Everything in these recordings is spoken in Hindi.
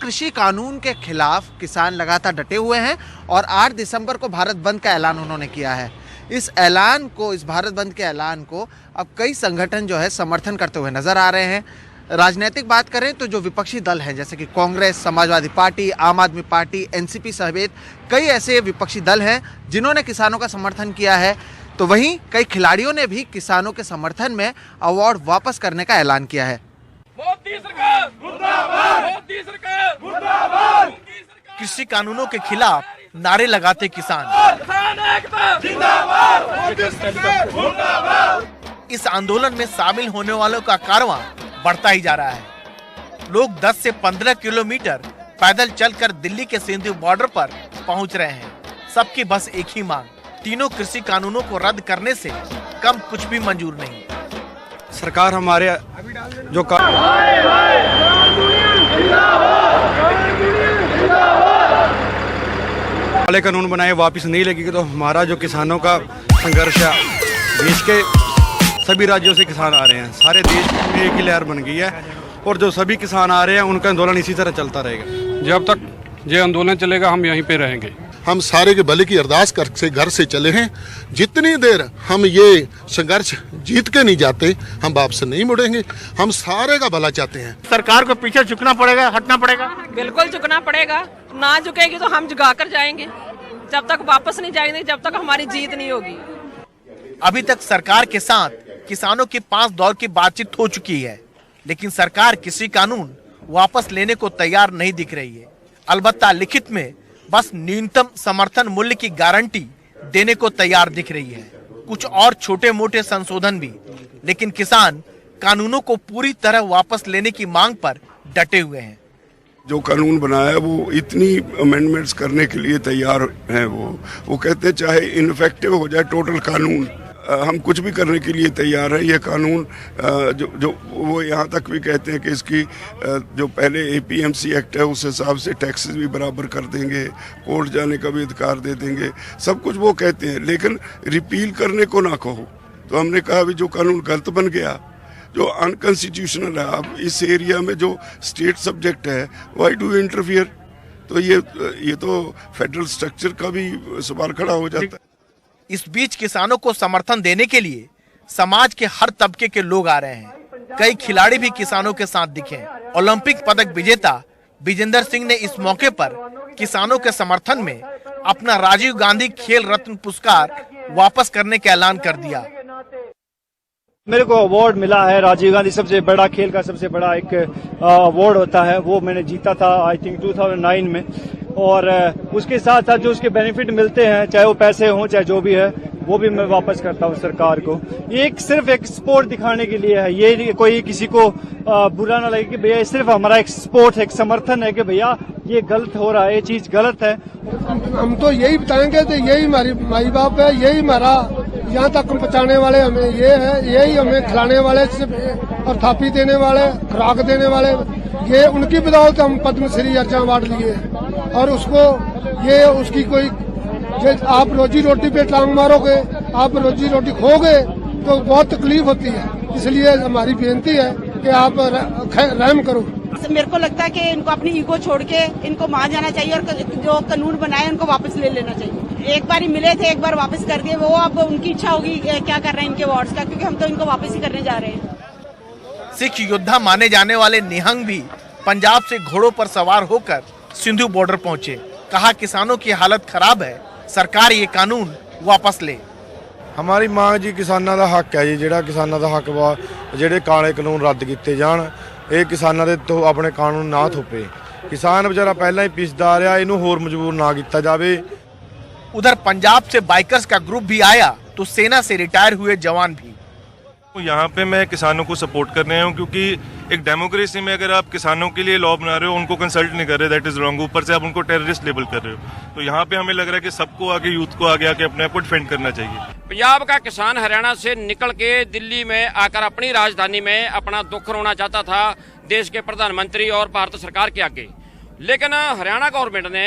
कृषि कानून के खिलाफ किसान लगातार डटे हुए हैं और 8 दिसंबर को भारत बंद का ऐलान उन्होंने किया है। इस भारत बंद के ऐलान को अब कई संगठन जो है समर्थन करते हुए नजर आ रहे हैं। राजनीतिक बात करें तो जो विपक्षी दल हैं जैसे कि कांग्रेस, समाजवादी पार्टी, आम आदमी पार्टी, एनसीपी समेत कई ऐसे विपक्षी दल हैं जिन्होंने किसानों का समर्थन किया है। तो वहीं कई खिलाड़ियों ने भी किसानों के समर्थन में अवार्ड वापस करने का ऐलान किया है। मोदी सरकार मुर्दाबाद, मोदी सरकार मुर्दाबाद। कृषि कानूनों के खिलाफ नारे लगाते किसान इस आंदोलन में शामिल होने वालों का कारवां बढ़ता ही जा रहा है। लोग 10 से 15 किलोमीटर पैदल चलकर दिल्ली के सिंधु बॉर्डर पर पहुंच रहे हैं। सबकी बस एक ही मांग, तीनों कृषि कानूनों को रद्द करने से कम कुछ भी मंजूर नहीं। सरकार हमारे जो काले कानून बनाए वापस नहीं लगेगी तो हमारा जो किसानों का संघर्ष है, देश के सभी राज्यों से किसान आ रहे हैं, सारे देश में एक ही लहर बन गई है और जो सभी किसान आ रहे हैं उनका आंदोलन इसी तरह चलता रहेगा। जब तक ये आंदोलन चलेगा हम यहीं पे रहेंगे। हम सारे के भले की अरदास कर से घर से चले हैं। जितनी देर हम ये संघर्ष जीत के नहीं जाते हम वापस नहीं मुड़ेंगे। हम सारे का भला चाहते हैं। सरकार को पीछे झुकना पड़ेगा, हटना पड़ेगा। बिल्कुल झुकना पड़ेगा, ना झुकेगी तो हम झुका कर जाएंगे। जब तक वापस नहीं जाएंगे, जब तक हमारी जीत नहीं होगी। अभी तक सरकार के साथ किसानों की 5 दौर की बातचीत हो चुकी है, लेकिन सरकार कृषि कानून वापस लेने को तैयार नहीं दिख रही है। अलबत्ता लिखित में बस न्यूनतम समर्थन मूल्य की गारंटी देने को तैयार दिख रही है। कुछ और छोटे मोटे संशोधन भी, लेकिन किसान कानूनों को पूरी तरह वापस लेने की मांग पर डटे हुए हैं। जो कानून बनाया है वो इतनी अमेंडमेंट्स करने के लिए तैयार हैं। वो कहते हैं चाहे इनफेक्टिव हो जाए टोटल कानून, हम कुछ भी करने के लिए तैयार है। ये कानून जो वो यहाँ तक भी कहते हैं कि इसकी जो पहले APMC एक्ट है उस हिसाब से टैक्सेस भी बराबर कर देंगे, कोर्ट जाने का भी अधिकार दे देंगे, सब कुछ वो कहते हैं, लेकिन रिपील करने को ना कहो। तो हमने कहा अभी जो कानून गलत बन गया, जो अनकॉन्स्टिट्यूशनल है, अब इस एरिया में जो स्टेट सब्जेक्ट है, व्हाई डू यू इंटरफियर? तो ये तो फेडरल स्ट्रक्चर का भी सवाल खड़ा हो जाता है। इस बीच किसानों को समर्थन देने के लिए समाज के हर तबके के लोग आ रहे हैं। कई खिलाड़ी भी किसानों के साथ दिखे। ओलंपिक पदक विजेता विजेंद्र सिंह ने इस मौके पर किसानों के समर्थन में अपना राजीव गांधी खेल रत्न पुरस्कार वापस करने का ऐलान कर दिया। मेरे को अवार्ड मिला है राजीव गांधी, सबसे बड़ा खेल का सबसे बड़ा एक अवार्ड होता है, वो मैंने जीता था आई थिंक 2009 में। और उसके साथ साथ जो उसके बेनिफिट मिलते हैं, चाहे वो पैसे हों चाहे जो भी है, वो भी मैं वापस करता हूँ सरकार को। सिर्फ एक स्पोर्ट दिखाने के लिए है, ये कोई किसी को बुरा ना लगे कि भैया सिर्फ हमारा एक स्पोर्ट है, एक समर्थन है कि भैया ये गलत हो रहा है, ये चीज गलत है। हम तो यही बताएंगे कि यही हमारी माई बाप है, यही हमारा यहाँ तक पहुँचाने वाले हमें ये है, यही हमें खिलाने वाले और थापी देने वाले, खुराक देने वाले, ये उनकी बदौलत हम पद्म श्री अर्चना अवार्ड लिए। और उसको ये उसकी कोई आप रोजी रोटी पे टांग मारोगे, आप रोजी रोटी खोगे तो बहुत तकलीफ होती है। इसलिए हमारी बेनती है कि आप रहम करो। मेरे को लगता है कि इनको अपनी ईगो छोड़ के इनको मान जाना चाहिए और जो कानून बनाए उनको वापस ले लेना चाहिए। एक बार ही मिले थे, एक बार वापस कर दिए, वो अब उनकी इच्छा होगी क्या कर रहे हैं इनके अवार्ड्स का, क्योंकि हम तो इनको वापस ही करने जा रहे हैं। सिख योद्धा माने जाने वाले निहंग भी पंजाब से घोड़ों पर सवार होकर सिंधु बॉर्डर पहुंचे। कहा किसानों की हालत खराब है, सरकार ये कानून वापस ले। हमारी मांग जी किसानों का हक है जी, ਜਿਹੜਾ किसानों का हक वा ਜਿਹੜੇ ਕਾਲੇ ਕਾਨੂੰਨ ਰੱਦ ਕੀਤੇ ਜਾਣ, ਇਹ ਕਿਸਾਨਾਂ ਦੇ ਤੋਂ ਆਪਣੇ ਕਾਨੂੰਨ ਨਾ ਥੋਪੇ। किसान बेचारा पहला ही पिसदा आ रहा, इन्हू होर मजबूर ना किया जावे। उधर पंजाब से बाइकर्स का ग्रुप भी आया तो सेना से रिटायर हुए जवान भी। यहाँ पे मैं किसानों को सपोर्ट करने आया हूँ, क्योंकि एक डेमोक्रेसी में अगर आप किसानों के लिए लॉ बना रहे हो, उनको कंसल्ट नहीं कर रहे, दैट इज रॉन्ग। ऊपर से आप उनको टेररिस्ट लेबल कर रहे हो। तो यहाँ पे हमें लग रहा है कि सबको आगे, यूथ को आगे आके अपने आप को डिफेंड करना चाहिए। पंजाब का किसान हरियाणा से निकल के दिल्ली में आकर अपनी राजधानी में अपना दुख रोना चाहता था देश के प्रधानमंत्री और भारत सरकार के आगे, लेकिन हरियाणा गवर्नमेंट ने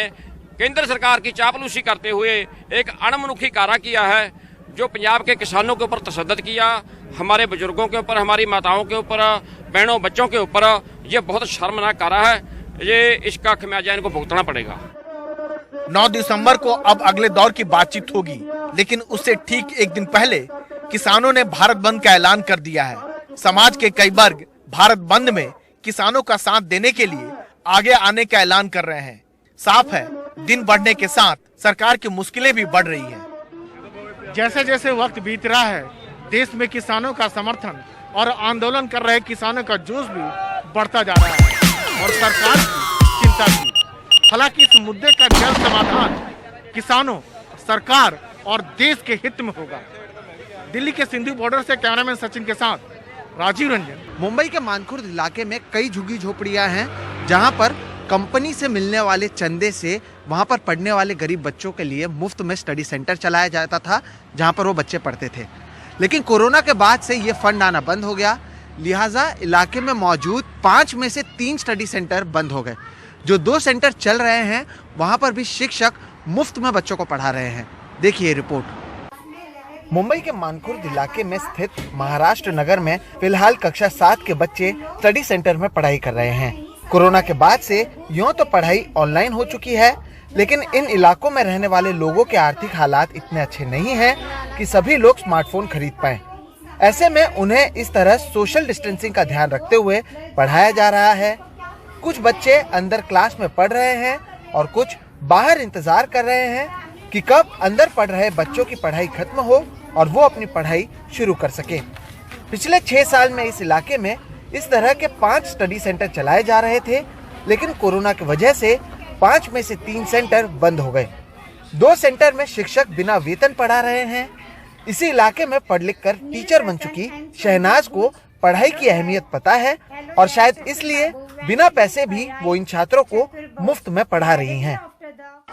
केंद्र सरकार की चापलूसी करते हुए एक अणमनुखी कारा किया है, जो पंजाब के किसानों के ऊपर तशद्दुद किया, हमारे बुजुर्गों के ऊपर, हमारी माताओं के ऊपर, बहनों बच्चों के ऊपर। ये बहुत शर्मनाक कारा है। ये इसका खमियाजा इनको भुगतना पड़ेगा। 9 दिसंबर को अब अगले दौर की बातचीत होगी, लेकिन उससे ठीक एक दिन पहले किसानों ने भारत बंद का ऐलान कर दिया है। समाज के कई वर्ग भारत बंद में किसानों का साथ देने के लिए आगे आने का ऐलान कर रहे हैं। साफ है, दिन बढ़ने के साथ सरकार की मुश्किलें भी बढ़ रही हैं। जैसे जैसे वक्त बीत रहा है, देश में किसानों का समर्थन और आंदोलन कर रहे किसानों का जोश भी बढ़ता जा रहा है और सरकार की चिंता भी। हालांकि इस मुद्दे का जल्द समाधान किसानों, सरकार और देश के हित में होगा। दिल्ली के सिंधु बॉर्डर से कैमरामैन सचिन के साथ राजीव रंजन। मुंबई के मानखुर्द इलाके में कई झुग्गी झोपड़ियां हैं जहां पर कंपनी से मिलने वाले चंदे से वहां पर पढ़ने वाले गरीब बच्चों के लिए मुफ्त में स्टडी सेंटर चलाया जाता था, जहां पर वो बच्चे पढ़ते थे। लेकिन कोरोना के बाद से ये फंड आना बंद हो गया, लिहाजा इलाके में मौजूद 5 में से 3 स्टडी सेंटर बंद हो गए। जो 2 सेंटर चल रहे हैं वहां पर भी शिक्षक मुफ्त में बच्चों को पढ़ा रहे हैं। देखिए रिपोर्ट। मुंबई के मानखुर्द इलाके में स्थित महाराष्ट्र नगर में फिलहाल कक्षा 7 के बच्चे स्टडी सेंटर में पढ़ाई कर रहे हैं। कोरोना के बाद से यूं तो पढ़ाई ऑनलाइन हो चुकी है, लेकिन इन इलाकों में रहने वाले लोगों के आर्थिक हालात इतने अच्छे नहीं हैं कि सभी लोग स्मार्टफोन खरीद पाएं। ऐसे में उन्हें इस तरह सोशल डिस्टेंसिंग का ध्यान रखते हुए पढ़ाया जा रहा है। कुछ बच्चे अंदर क्लास में पढ़ रहे हैं और कुछ बाहर इंतजार कर रहे हैं कि कब अंदर पढ़ रहे बच्चों की पढ़ाई खत्म हो और वो अपनी पढ़ाई शुरू कर सके। पिछले 6 साल में इस इलाके में इस तरह के 5 स्टडी सेंटर चलाए जा रहे थे, लेकिन कोरोना की वजह से 5 में से 3 सेंटर बंद हो गए। 2 सेंटर में शिक्षक बिना वेतन पढ़ा रहे हैं। इसी इलाके में पढ़ लिख कर टीचर बन चुकी शहनाज को पढ़ाई की अहमियत पता है और शायद इसलिए बिना पैसे भी वो इन छात्रों को मुफ्त में पढ़ा रही हैं।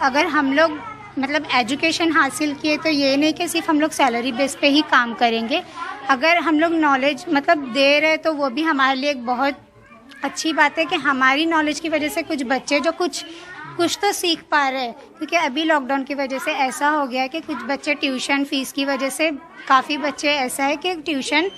अगर हम लोग मतलब एजुकेशन हासिल किए तो ये नहीं कि सिर्फ हम लोग सैलरी बेस पे ही काम करेंगे। अगर हम लोग नॉलेज मतलब दे रहे तो वो भी हमारे लिए एक बहुत अच्छी बात है कि हमारी नॉलेज की वजह से कुछ बच्चे जो कुछ तो सीख पा रहे हैं। क्योंकि अभी लॉकडाउन की वजह से ऐसा हो गया कि कुछ बच्चे ट्यूशन फीस की वजह से, काफ़ी बच्चे ऐसा है कि ट्यूशन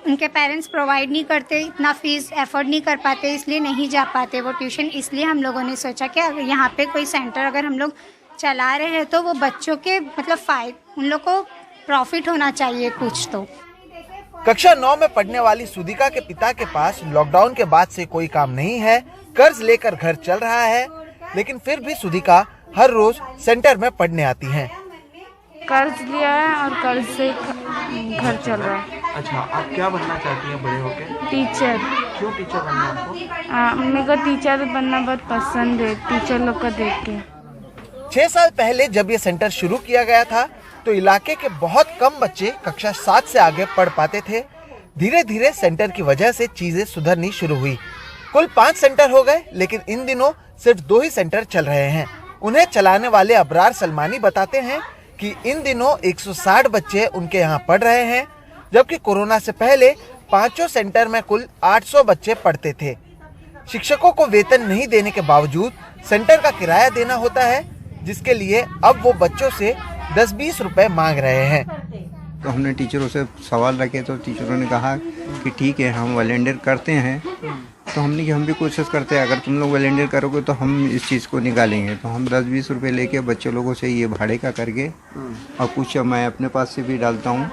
उनके पेरेंट्स प्रोवाइड नहीं करते, इतना फीस एफोर्ड नहीं कर पाते, इसलिए नहीं जा पाते वो ट्यूशन। इसलिए हम लोगों ने सोचा कि अगर यहाँ पे कोई सेंटर अगर हम लोग चला रहे हैं तो वो बच्चों के मतलब उन लोग को प्रॉफिट होना चाहिए कुछ तो। कक्षा 9 में पढ़ने वाली सुधिका के पिता के पास लॉकडाउन के बाद से कोई काम नहीं है, कर्ज लेकर घर चल रहा है, लेकिन फिर भी सुधिका हर रोज सेंटर में पढ़ने आती हैं। कर्ज लिया है और कर्ज से घर चल रहा है। अच्छा, आप क्या बनना चाहती हैं बड़े होकर? टीचर। क्यों टीचर बनना आपको? मेरे को टीचर बनना बहुत पसंद है, टीचर लोग को देख के। 6 साल पहले जब ये सेंटर शुरू किया गया था तो इलाके के बहुत कम बच्चे कक्षा 7 से आगे पढ़ पाते थे। धीरे धीरे सेंटर की वजह से चीजें सुधरनी शुरू हुई। कुल 5 सेंटर हो गए, लेकिन इन दिनों सिर्फ 2 ही सेंटर चल रहे हैं। उन्हें चलाने वाले अबरार सलमानी बताते हैं कि इन दिनों 160 बच्चे उनके यहाँ पढ़ रहे हैं, जबकि कोरोना से पहले 5 सेंटर में कुल 800 बच्चे पढ़ते थे। शिक्षकों को वेतन नहीं देने के बावजूद सेंटर का किराया देना होता है, जिसके लिए अब वो बच्चों से 10-20 रुपए मांग रहे हैं। तो हमने टीचरों से सवाल रखे तो टीचरों ने कहा कि ठीक है हम वॉलंटियर करते हैं। तो हमने कि हम भी कोशिश करते हैं, अगर तुम लोग वॉलंटियर करोगे तो हम इस चीज़ को निकालेंगे। तो हम 10-20 रुपए लेके बच्चे लोगों से ये भाड़े का करके और कुछ मैं अपने पास से भी डालता हूँ।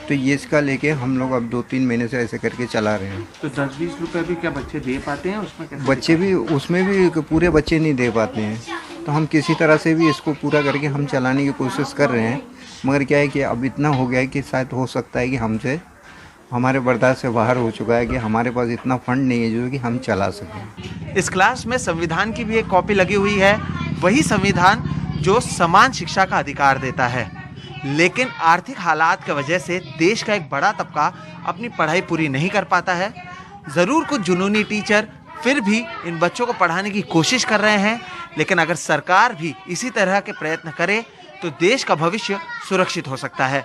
तो ये इसका लेके हम लोग अब 2-3 महीने से ऐसे करके चला रहे हैं। तो 10-20 रुपए भी क्या बच्चे दे पाते हैं? उसमें बच्चे भी उसमें भी पूरे बच्चे नहीं दे पाते हैं। तो हम किसी तरह से भी इसको पूरा करके हम चलाने की कोशिश कर रहे हैं, मगर क्या है कि अब इतना हो गया है कि शायद हो सकता है कि हमारे बर्दाश्त से बाहर हो चुका है कि हमारे पास इतना फंड नहीं है जो कि हम चला सकें। इस क्लास में संविधान की भी एक कॉपी लगी हुई है, वही संविधान जो समान शिक्षा का अधिकार देता है। लेकिन आर्थिक हालात की वजह से देश का एक बड़ा तबका अपनी पढ़ाई पूरी नहीं कर पाता है। ज़रूर कुछ जुनूनी टीचर फिर भी इन बच्चों को पढ़ाने की कोशिश कर रहे हैं, लेकिन अगर सरकार भी इसी तरह के प्रयत्न करे तो देश का भविष्य सुरक्षित हो सकता है।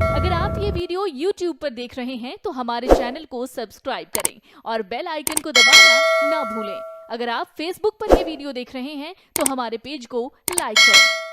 अगर आप ये वीडियो YouTube पर देख रहे हैं तो हमारे चैनल को सब्सक्राइब करें और बेल आइकन को दबाना ना भूलें। अगर आप Facebook पर ये वीडियो देख रहे हैं तो हमारे पेज को लाइक करें।